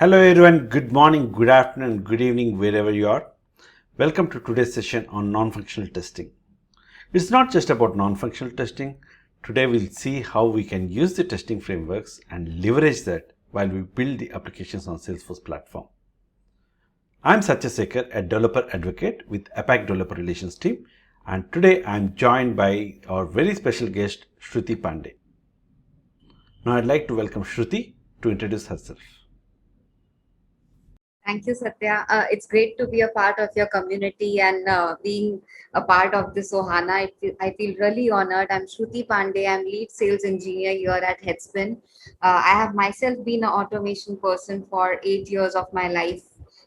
Hello everyone, good morning, good afternoon, good evening, wherever you are. Welcome to today's session on non-functional testing. It's not just about non-functional testing. Today we'll see how we can use the testing frameworks and leverage that while we build the applications on Salesforce platform. I'm Satya Sekhar, a developer advocate with APAC Developer Relations team, and today I'm joined by our very special guest, Shruti Pandey. Now I'd like to welcome Shruti to introduce herself. Thank you, Satya. It's great to be a part of your community and being a part of this Ohana. I feel really honored. I'm Shruti Pandey. I'm lead sales engineer here at Headspin. I have myself been an automation person for 8 years of my life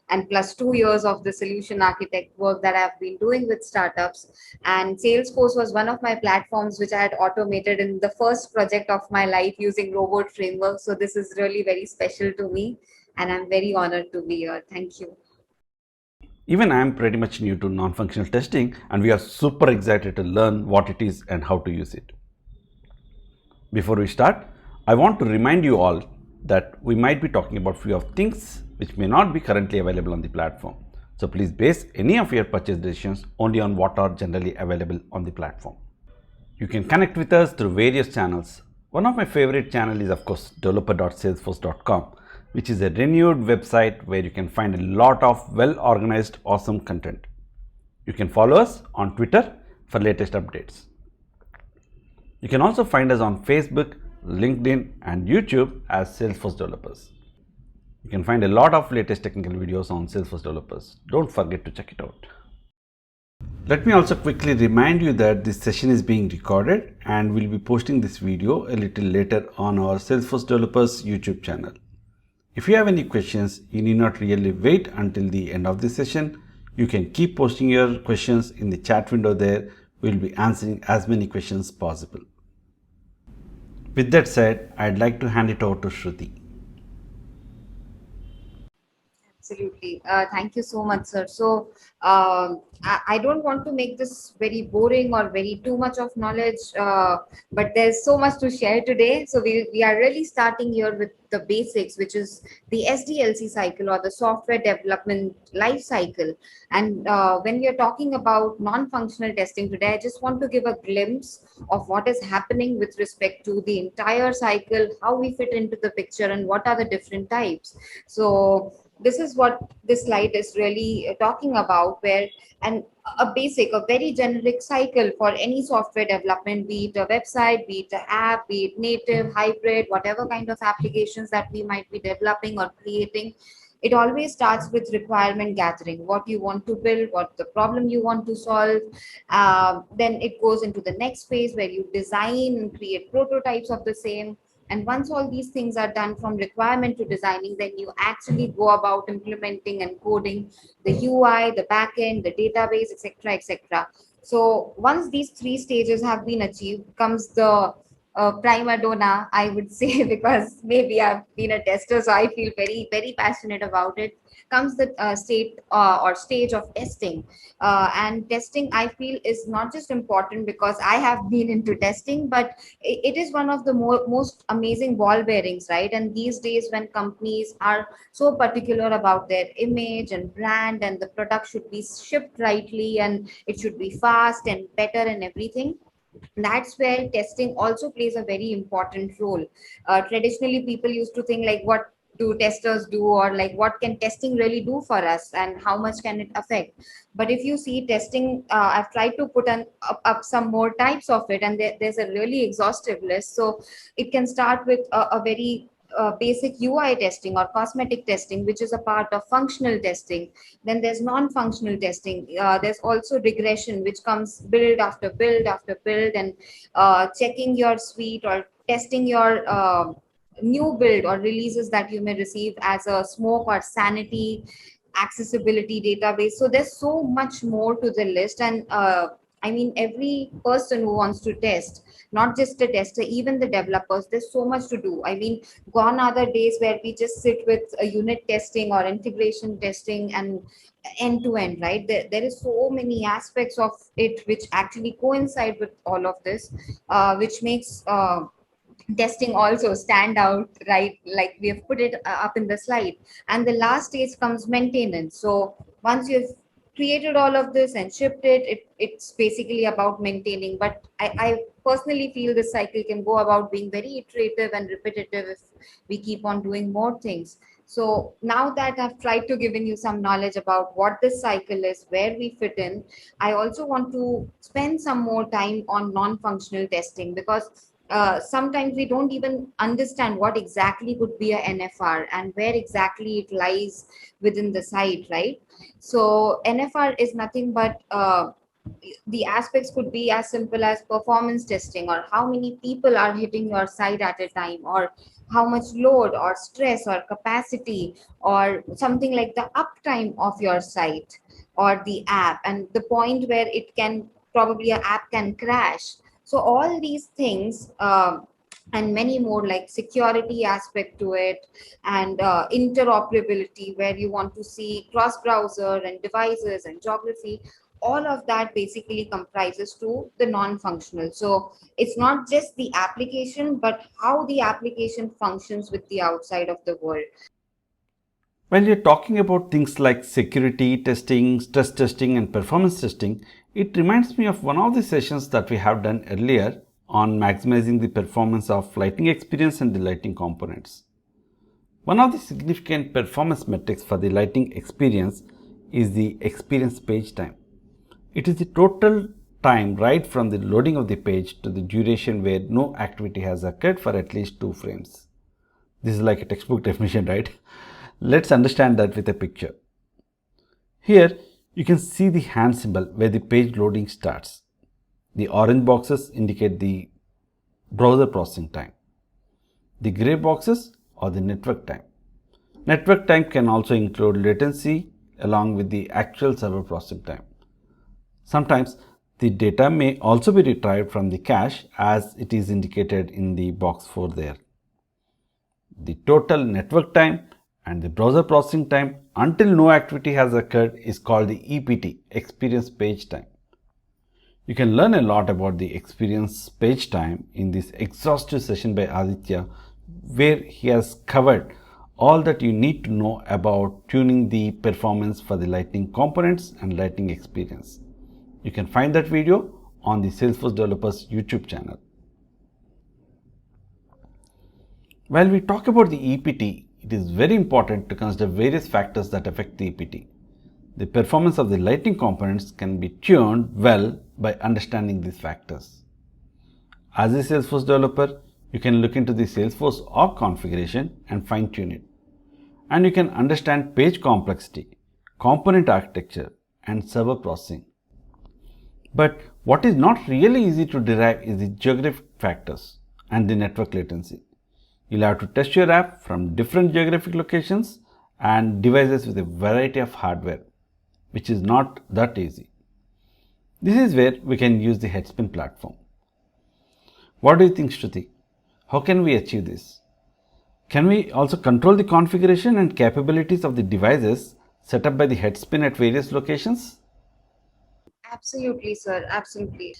and plus 2 years of the solution architect work that I've been doing with startups. And Salesforce was one of my platforms which I had automated in the first project of my life using robot framework. So this is really very special to me and I'm very honored to be here. Thank you. Even I am pretty much new to non-functional testing, and we are super excited to learn what it is and how to use it. Before we start, I want to remind you all that we might be talking about few of things which may not be currently available on the platform. So please base any of your purchase decisions only on what are generally available on the platform. You can connect with us through various channels. One of my favorite channels is of course developer.salesforce.com, which is a renewed website where you can find a lot of well organized awesome content. You can follow us on Twitter for latest updates. You can also find us on Facebook, LinkedIn and YouTube as Salesforce Developers. You can find a lot of latest technical videos on Salesforce Developers. Don't forget to check it out. Let me also quickly remind you that this session is being recorded and we'll be posting this video a little later on our Salesforce Developers YouTube channel. If you have any questions, you need not really wait until the end of this session. You can keep posting your questions in the chat window there. We'll be answering as many questions possible. With that said, I'd like to hand it over to Shruti. Absolutely. Thank you so much, sir. So, I don't want to make this very boring or very too much of knowledge, but there's so much to share today. So, we are really starting here with the basics, which is the SDLC cycle or the software development life cycle. And when we are talking about non functional testing today, I just want to give a glimpse of what is happening with respect to the entire cycle, how we fit into the picture, and what are the different types. So, this is what this slide is really talking about, where and a basic, a very generic cycle for any software development, be it a website, be it an app, be it native, hybrid, whatever kind of applications that we might be developing or creating. It always starts with requirement gathering, what you want to build, what the problem you want to solve. Then it goes into the next phase where you design and create prototypes of the same. And once all these things are done from requirement to designing, then you actually go about implementing and coding the UI, the backend, the database, etc., etc. So once these three stages have been achieved, comes the prima donna, I would say, because maybe I've been a tester, so I feel very, very passionate about it. Comes the state or stage of testing, and testing I feel is not just important because I have been into testing, but it is one of the most amazing ball bearings, right? And these days when companies are so particular about their image and brand, and the product should be shipped rightly and it should be fast and better and everything, that's where testing also plays a very important role. Traditionally people used to think like, what do testers do, or like what can testing really do for us and how much can it affect? But if you see testing, I've tried to put up some more types of it, and there's a really exhaustive list. So it can start with a very basic UI testing or cosmetic testing, which is a part of functional testing. Then there's non-functional testing. There's also regression, which comes build after build after build, and checking your suite or testing your new build or releases that you may receive as a smoke or sanity accessibility database. So there's so much more to the list, and I mean, every person who wants to test, not just the tester, even the developers, there's so much to do. I mean, gone are the days where we just sit with a unit testing or integration testing and end to end, right? There is so many aspects of it which actually coincide with all of this, which makes testing also stand out, right? Like we have put it up in the slide. And the last stage comes maintenance. So once you've created all of this and shipped it's basically about maintaining. But I personally feel this cycle can go about being very iterative and repetitive if we keep on doing more things. So now that I've tried to giving you some knowledge about what this cycle is, where we fit in, I also want to spend some more time on non-functional testing, because sometimes we don't even understand what exactly could be a NFR and where exactly it lies within the site, right? So NFR is nothing but the aspects could be as simple as performance testing, or how many people are hitting your site at a time, or how much load or stress or capacity, or something like the uptime of your site or the app, and the point where it can probably an app can crash. So all these things, and many more, like security aspect to it, and interoperability, where you want to see cross browser and devices and geography, all of that basically comprises to the non-functional. So it's not just the application, but how the application functions with the outside of the world. When you're talking about things like security testing, stress testing, and performance testing, it reminds me of one of the sessions that we have done earlier on maximizing the performance of lighting experience and the lighting components. One of the significant performance metrics for the lighting experience is the experience page time. It is the total time right from the loading of the page to the duration where no activity has occurred for at least 2 frames. This is like a textbook definition, right? Let's understand that with a picture. Here you can see the hand symbol where the page loading starts. The orange boxes indicate the browser processing time. The gray boxes are the network time. Network time can also include latency along with the actual server processing time. Sometimes the data may also be retrieved from the cache as it is indicated in the box 4 there. The total network time and the browser processing time until no activity has occurred is called the EPT, experience page time. You can learn a lot about the experience page time in this exhaustive session by Aditya, where he has covered all that you need to know about tuning the performance for the Lightning components and Lightning experience. You can find that video on the Salesforce Developers YouTube channel. While we talk about the EPT, it is very important to consider various factors that affect the EPT. The performance of the Lightning components can be tuned well by understanding these factors. As a Salesforce developer, you can look into the Salesforce org configuration and fine tune it. And you can understand page complexity, component architecture, and server processing. But what is not really easy to derive is the geographic factors and the network latency. You'll have to test your app from different geographic locations and devices with a variety of hardware, which is not that easy. This is where we can use the Headspin platform. What do you think, Shruti? How can we achieve this? Can we also control the configuration and capabilities of the devices set up by the Headspin at various locations? Absolutely, sir. Absolutely.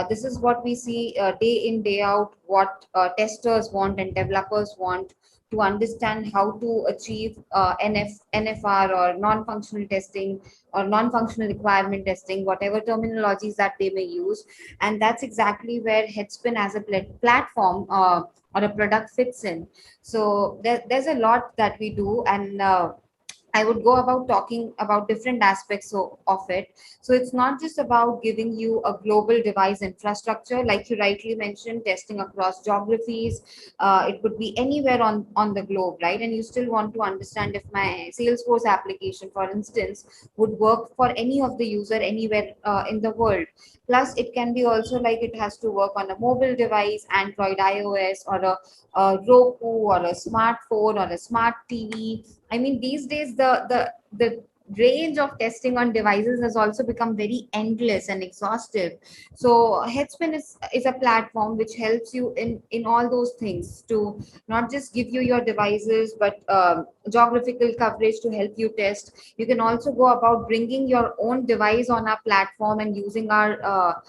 This is what we see day in, day out, what testers want and developers want to understand how to achieve NFR or non-functional testing or non-functional requirement testing, whatever terminologies that they may use. And that's exactly where Headspin as a platform or a product fits in. So there's a lot that we do, and I would go about talking about different aspects of it. So it's not just about giving you a global device infrastructure, like you rightly mentioned, testing across geographies. It could be anywhere on the globe, right? And you still want to understand if my Salesforce application, for instance, would work for any of the user anywhere in the world. Plus, it can be also like it has to work on a mobile device, Android, iOS, or a Roku, or a smartphone, or a smart TV. I mean, these days the range of testing on devices has also become very endless and exhaustive. So Headspin is a platform which helps you in all those things, to not just give you your devices, but geographical coverage to help you test. You can also go about bringing your own device on our platform and using our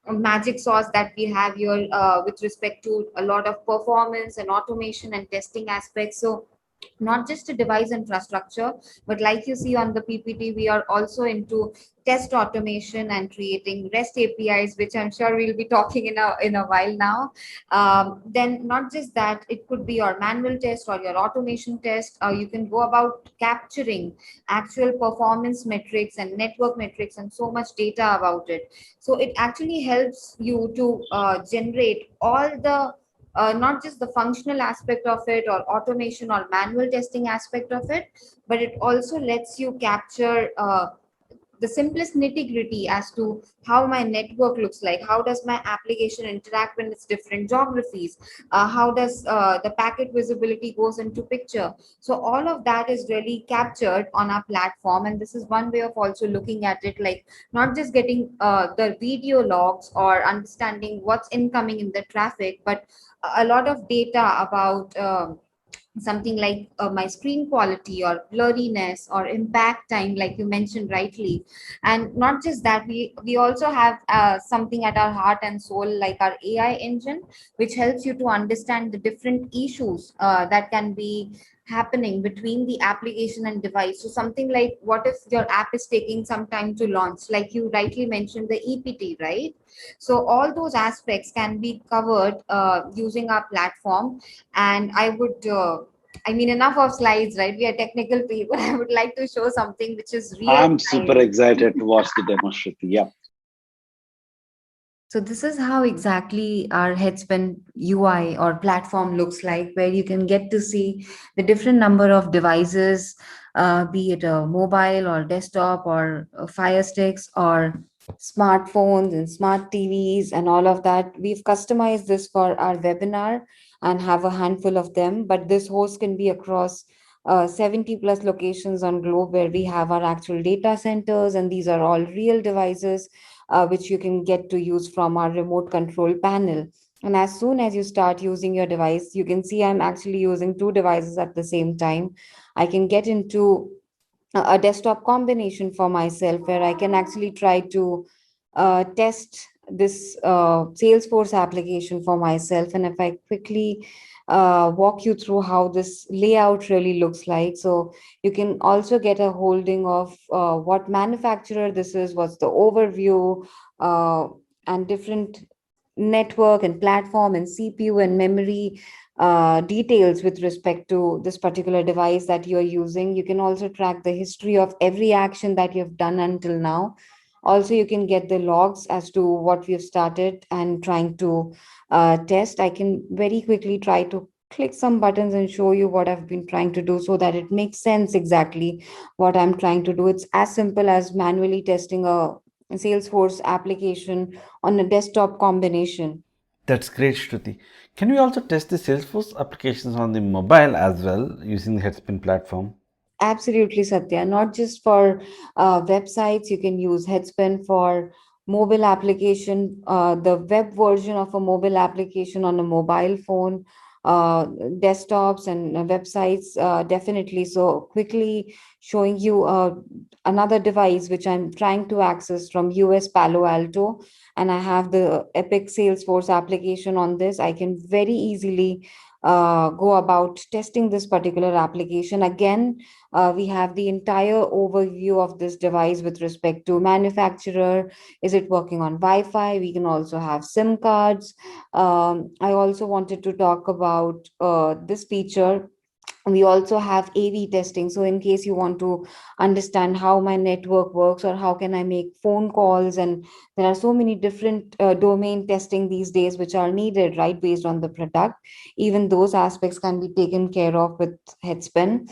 magic sauce that we have here with respect to a lot of performance and automation and testing aspects. So not just a device infrastructure, but like you see on the PPT, we are also into test automation and creating REST APIs, which I'm sure we'll be talking in a while now. Then not just that, it could be your manual test or your automation test. You can go about capturing actual performance metrics and network metrics and so much data about it. So it actually helps you to generate all the not just the functional aspect of it or automation or manual testing aspect of it, but it also lets you capture the simplest nitty gritty as to how my network looks like, how does my application interact when it's different geographies, how does the packet visibility goes into picture. So all of that is really captured on our platform, and this is one way of also looking at it, like not just getting the video logs or understanding what's incoming in the traffic, but a lot of data about something like my screen quality or blurriness or impact time, like you mentioned rightly. And not just that, we also have something at our heart and soul, like our AI engine, which helps you to understand the different issues that can be happening between the application and device. So something like, what if your app is taking some time to launch, like you rightly mentioned the EPT, right? So all those aspects can be covered using our platform. And I would I mean, enough of slides, right? We are technical people. I would like to show something which is real I'm super time. excited to watch the demo, Shruti. Yeah. So this is how exactly our Headspin UI or platform looks like, where you can get to see the different number of devices, be it a mobile or desktop or Fire Sticks or smartphones and smart TVs and all of that. We've customized this for our webinar and have a handful of them, but this host can be across 70 plus locations on globe, where we have our actual data centers, and these are all real devices which you can get to use from our remote control panel. And as soon as you start using your device, you can see I'm actually using two devices at the same time. I can get into a desktop combination for myself, where I can actually try to test this Salesforce application for myself. And if I quickly walk you through how this layout really looks like, so you can also get a holding of what manufacturer this is, what's the overview, uh, and different network and platform and CPU and memory details with respect to this particular device that you're using. You can also track the history of every action that you've done until now. Also, you can get the logs as to what we've started and trying to test. I can very quickly try to click some buttons and show you what I've been trying to do, so that it makes sense exactly what I'm trying to do. It's as simple as manually testing a Salesforce application on a desktop combination. That's great, Shruti. Can we also test the Salesforce applications on the mobile as well using the Headspin platform? Absolutely, Satya. Not just for websites, you can use Headspin for mobile application, the web version of a mobile application on a mobile phone, desktops and websites, definitely. So quickly showing you another device which I'm trying to access from US Palo Alto, and I have the Epic Salesforce application on this. I can very easily go about testing this particular application. Again, we have the entire overview of this device with respect to manufacturer. Is it working on Wi-Fi? We can also have SIM cards. I also wanted to talk about this feature. We also have AV testing. So in case you want to understand how my network works or how can I make phone calls, and there are so many different domain testing these days which are needed, right, based on the product. Even those aspects can be taken care of with Headspin.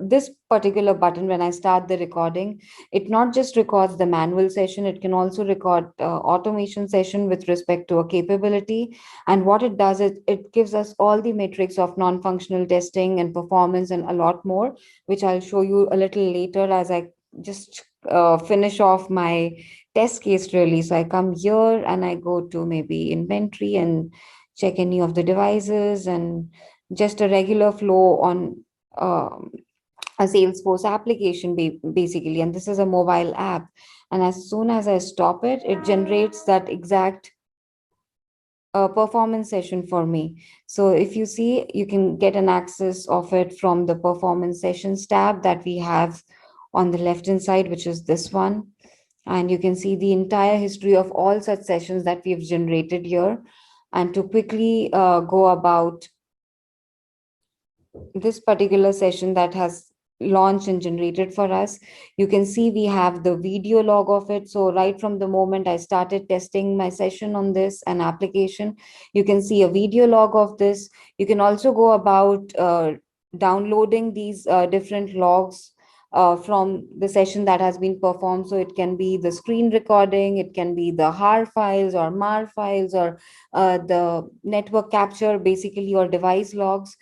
This particular button, when I start the recording, it not just records the manual session, it can also record automation session with respect to a capability. And what it does is it gives us all the metrics of non-functional testing and performance and a lot more, which I'll show you a little later as I just finish off my test case really. So I come here and I go to maybe inventory and check any of the devices, and just a regular flow on um, a Salesforce application basically, and this is a mobile app. And as soon as I stop it, it generates that exact performance session for me. So if you see, you can get an access of it from the performance sessions tab that we have on the left hand side, which is this one. And you can see the entire history of all such sessions that we've generated here. And to quickly go about this particular session that has launched and generated for us, you can see we have the video log of it. So right from the moment I started testing my session on this an application, you can see a video log of this. You can also go about downloading these different logs from the session that has been performed. So it can be the screen recording, it can be the har files or mar files, or the network capture basically, or device logs.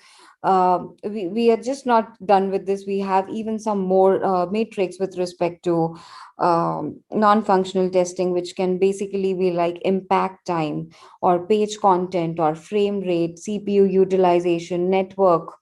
We are just not done with this. We have even some more matrix with respect to non-functional testing, which can basically be like impact time or page content or frame rate, CPU utilization, network,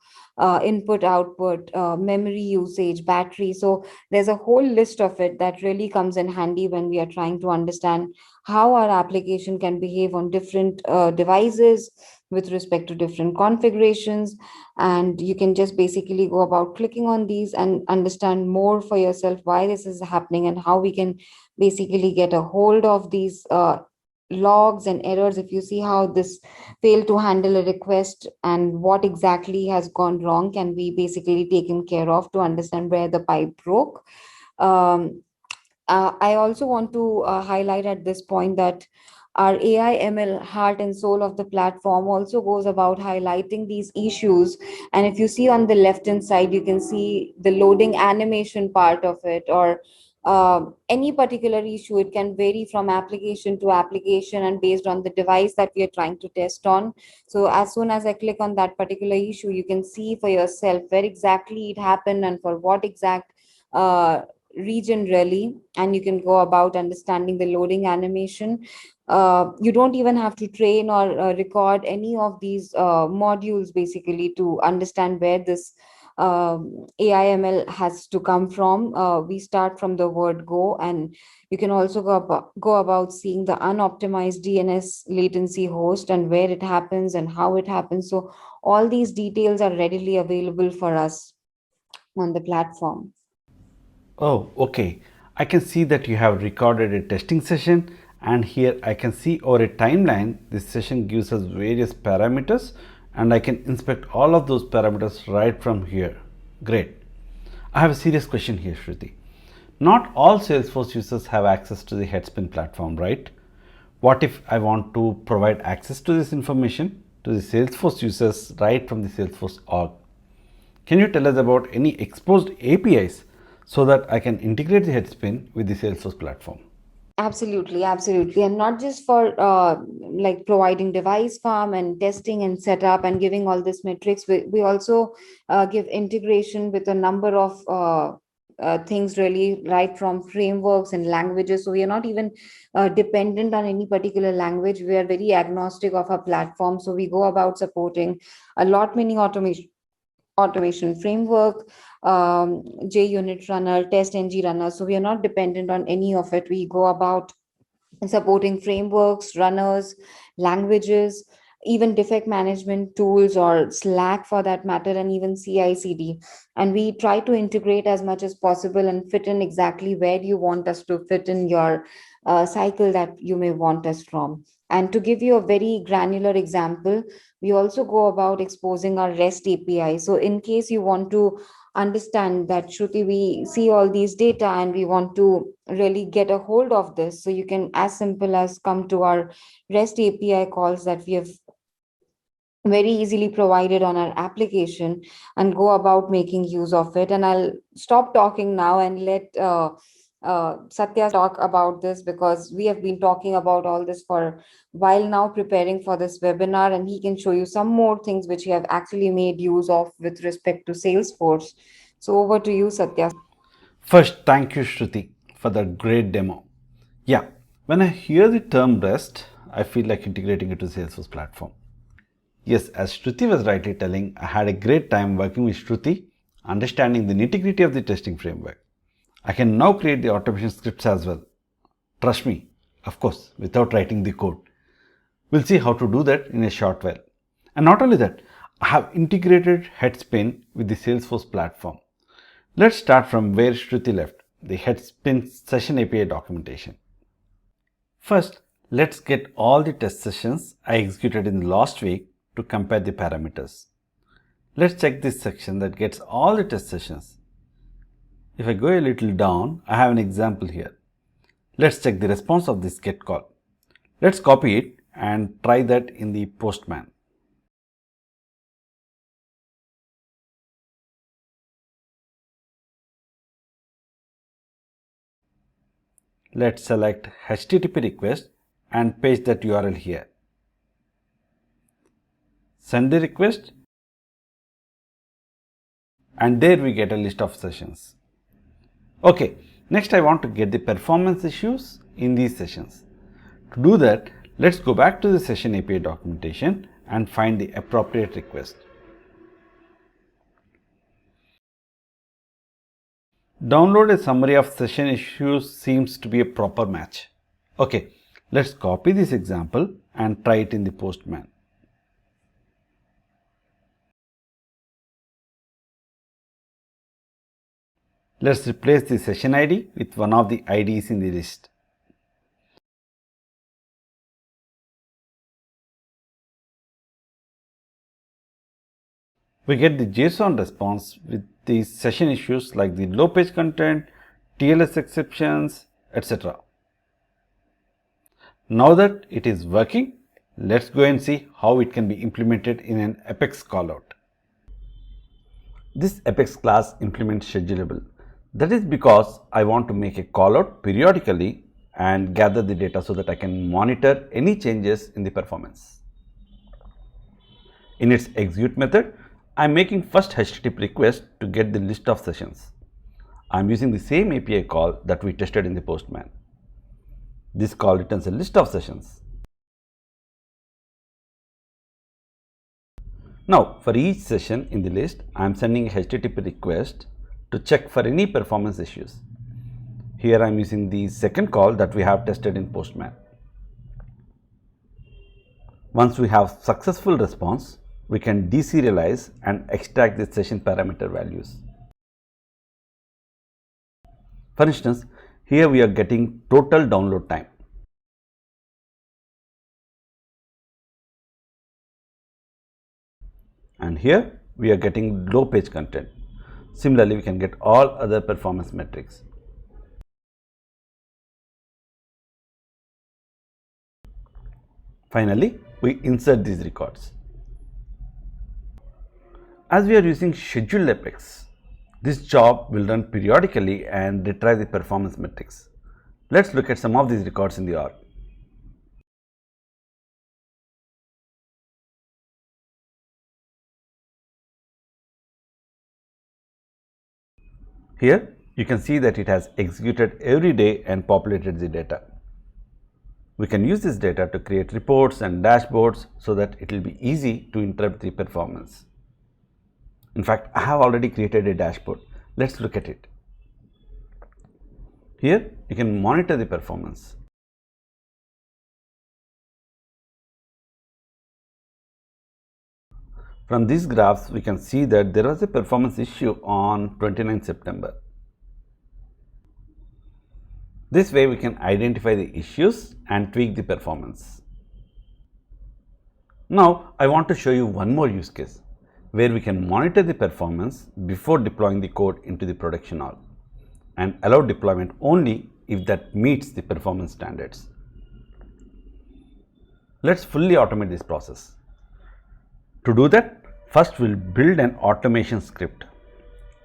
input output, memory usage, battery. So there's a whole list of it that really comes in handy when we are trying to understand how our application can behave on different devices with respect to different configurations. And you can just basically go about clicking on these and understand more for yourself why this is happening and how we can basically get a hold of these logs and errors. If you see how this failed to handle a request and what exactly has gone wrong can be basically taken care of to understand where the pipe broke. I also want to highlight at this point that our AI ML heart and soul of the platform also goes about highlighting these issues. And if you see on the left hand side, you can see the loading animation part of it, or any particular issue. It can vary from application to application and based on the device that we are trying to test on. So as soon as I click on that particular issue, you can see for yourself where exactly it happened and for what exact region really, and you can go about understanding the loading animation. You don't even have to train or record any of these modules basically to understand where this AIML has to come from. We start from the word go, and you can also go about seeing the unoptimized DNS latency host and where it happens and how it happens. So all these details are readily available for us on the platform. Oh, okay. I can see that you have recorded a testing session, and here I can see over a timeline this session gives us various parameters, and I can inspect all of those parameters right from here. Great. I have a serious question here, Shruti. Not all Salesforce users have access to the Headspin platform, right? What if I want to provide access to this information to the Salesforce users right from the Salesforce org? Can you tell us about any exposed APIs so that I can integrate the Headspin with the Salesforce platform? Absolutely, absolutely. And not just for like providing device farm and testing and setup and giving all this metrics, we also give integration with a number of things really, right from frameworks and languages. So we are not even dependent on any particular language. We are very agnostic of our platform. So we go about supporting a lot many automation framework, JUnit runner, TestNG runner. So we are not dependent on any of it. We go about supporting frameworks, runners, languages, even defect management tools or Slack for that matter, and even CI/CD. And we try to integrate as much as possible and fit in exactly where you want us to fit in your cycle that you may want us from. And to give you a very granular example, we also go about exposing our REST API. So in case you want to understand that, Shruti, we see all these data and we want to really get a hold of this, so you can as simple as come to our REST API calls that we have very easily provided on our application and go about making use of it. And I'll stop talking now and let Satya talk about this, because we have been talking about all this for a while now, preparing for this webinar, and he can show you some more things which he have actually made use of with respect to Salesforce. So over to you, Satya. First, thank you, Shruti, for that great demo. Yeah, when I hear the term REST, I feel like integrating it to Salesforce platform. Yes, as Shruti was rightly telling, I had a great time working with Shruti understanding the nitty-gritty of the testing framework. I can now create the automation scripts as well. Trust me, of course, without writing the code. We'll see how to do that in a short while. And not only that, I have integrated Headspin with the Salesforce platform. Let's start from where Shruti left, the Headspin session API documentation. First, let's get all the test sessions I executed in the last week to compare the parameters. Let's check this section that gets all the test sessions. If I go a little down, I have an example here. Let's check the response of this get call. Let's copy it and try that in the Postman. Let's select HTTP request and paste that URL here. Send the request, and there we get a list of sessions. Okay, next I want to get the performance issues in these sessions. To do that, let's go back to the session API documentation and find the appropriate request. Download a summary of session issues seems to be a proper match. Okay, let's copy this example and try it in the Postman. Let's replace the session ID with one of the IDs in the list. We get the JSON response with the session issues like the low page content, TLS exceptions, etc. Now that it is working, let's go and see how it can be implemented in an Apex callout. This Apex class implements schedulable. That is because I want to make a callout periodically and gather the data so that I can monitor any changes in the performance. In its execute method, I am making first HTTP request to get the list of sessions. I am using the same API call that we tested in the Postman. This call returns a list of sessions. Now, for each session in the list, I am sending a HTTP request to check for any performance issues. Here I am using the second call that we have tested in Postman. Once we have successful response, we can deserialize and extract the session parameter values. For instance, here we are getting total download time. And here we are getting low page content. Similarly, we can get all other performance metrics. Finally, we insert these records. As we are using scheduled Apex, this job will run periodically and retrieve the performance metrics. Let's look at some of these records in the org. Here you can see that it has executed every day and populated the data. We can use this data to create reports and dashboards so that it will be easy to interpret the performance. In fact, I have already created a dashboard. Let's look at it. Here you can monitor the performance. From these graphs, we can see that there was a performance issue on 29 September. This way we can identify the issues and tweak the performance. Now I want to show you one more use case where we can monitor the performance before deploying the code into the production org and allow deployment only if that meets the performance standards. Let's fully automate this process. To do that, first we'll build an automation script.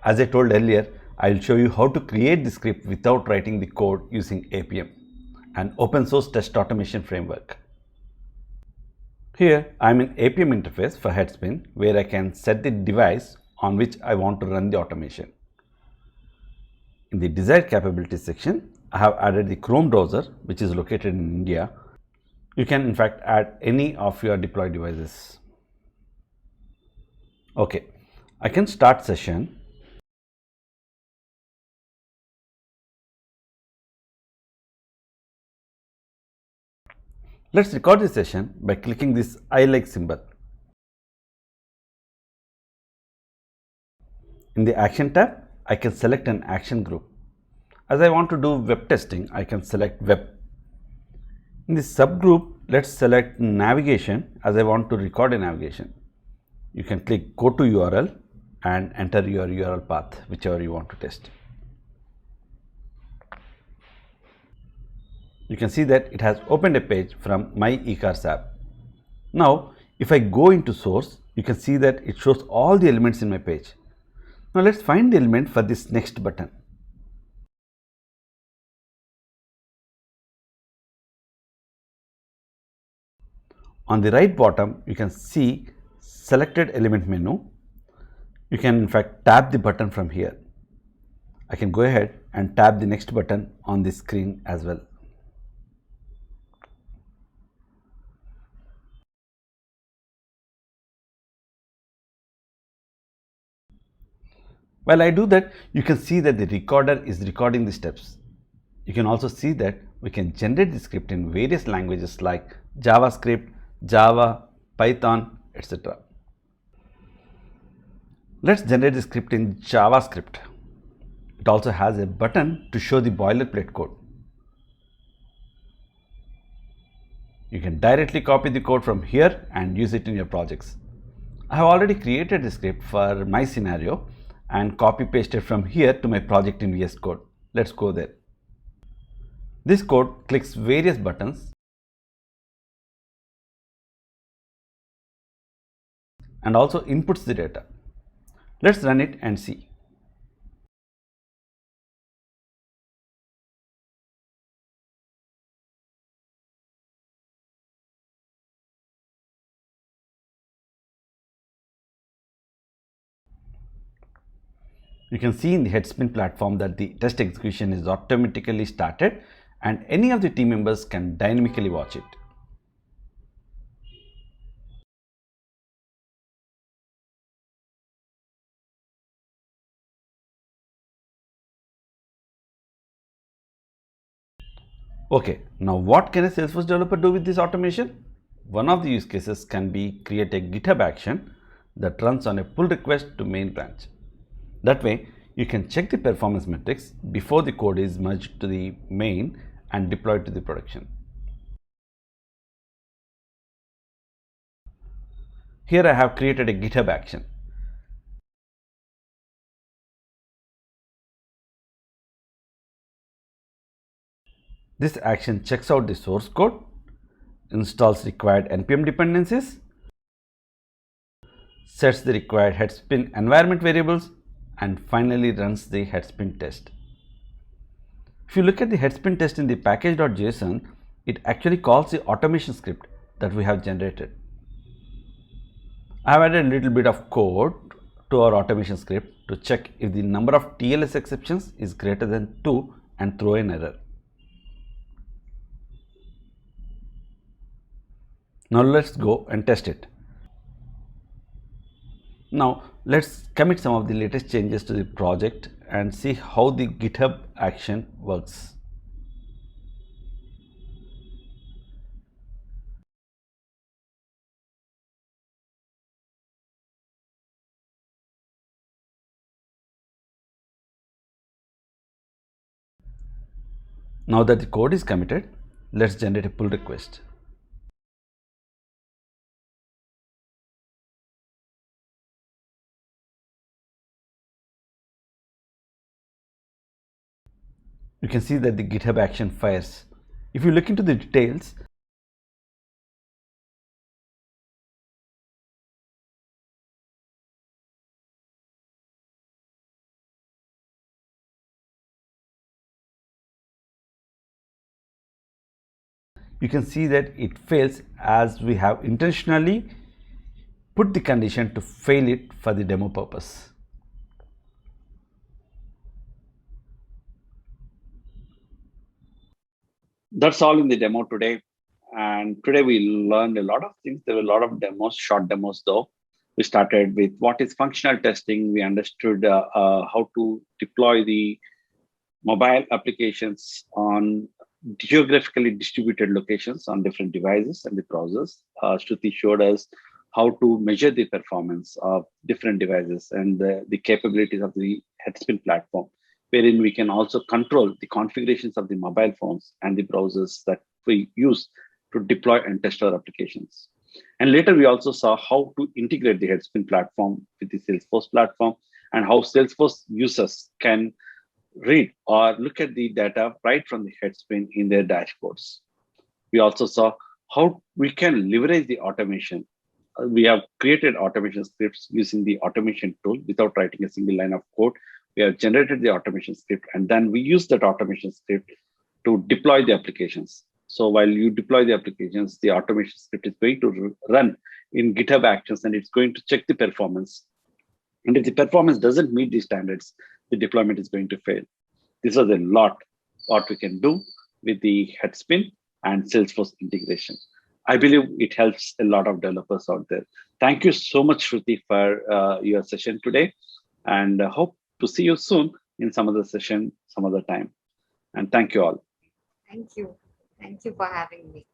As I told earlier, I'll show you how to create the script without writing the code using APM, an open source test automation framework. Here I am in APM interface for Headspin, where I can set the device on which I want to run the automation. In the desired capabilities section, I have added the Chrome browser, which is located in India. You can in fact add any of your deployed devices. Okay, I can start session Let's record this session by clicking this I like symbol. In the action tab, I can select an action group. As I want to do web testing, I can select web. In the subgroup, let's select navigation as I want to record a navigation. You can click go to URL and enter your URL path, whichever you want to test. You can see that it has opened a page from my eCars app. Now, if I go into source, you can see that it shows all the elements in my page. Now, let's find the element for this next button. On the right bottom, you can see selected element menu. You can in fact tap the button from here. I can go ahead and tap the next button on the screen as well. While I do that, you can see that the recorder is recording the steps. You can also see that we can generate the script in various languages like JavaScript, Java, Python, etc. Let's generate the script in JavaScript. It also has a button to show the boilerplate code. You can directly copy the code from here and use it in your projects. I have already created the script for my scenario and copy pasted from here to my project in VS Code. Let's go there. This code clicks various buttons and also inputs the data. Let's run it and see. You can see in the Headspin platform that the test execution is automatically started and any of the team members can dynamically watch it. Okay, now what can a Salesforce developer do with this automation? One of the use cases can be create a GitHub action that runs on a pull request to main branch. That way, you can check the performance metrics before the code is merged to the main and deployed to the production. Here I have created a GitHub action. This action checks out the source code, installs required NPM dependencies, sets the required Headspin environment variables, and finally runs the Headspin test. If you look at the Headspin test in the package.json, it actually calls the automation script that we have generated. I have added a little bit of code to our automation script to check if the number of TLS exceptions is greater than 2 and throw an error. Now let's go and test it. Now let's commit some of the latest changes to the project and see how the GitHub action works. Now that the code is committed, let's generate a pull request. You can see that the GitHub action fires. If you look into the details, you can see that it fails as we have intentionally put the condition to fail it for the demo purpose. That's all in the demo today. And today we learned a lot of things. There were a lot of demos, short demos though. We started with what is functional testing. We understood how to deploy the mobile applications on geographically distributed locations on different devices and the browsers. Shruti showed us how to measure the performance of different devices and the capabilities of the Headspin platform, wherein we can also control the configurations of the mobile phones and the browsers that we use to deploy and test our applications. And later, we also saw how to integrate the Headspin platform with the Salesforce platform and how Salesforce users can read or look at the data right from the Headspin in their dashboards. We also saw how we can leverage the automation. We have created automation scripts using the automation tool without writing a single line of code. We have generated the automation script, and then we use that automation script to deploy the applications. So while you deploy the applications, the automation script is going to run in GitHub Actions, and it's going to check the performance. And if the performance doesn't meet the standards, the deployment is going to fail. This was a lot what we can do with the Headspin and Salesforce integration. I believe it helps a lot of developers out there. Thank you so much, Shruti, for your session today, and hope to see you soon in some other session, some other time. And thank you all. Thank you. Thank you for having me.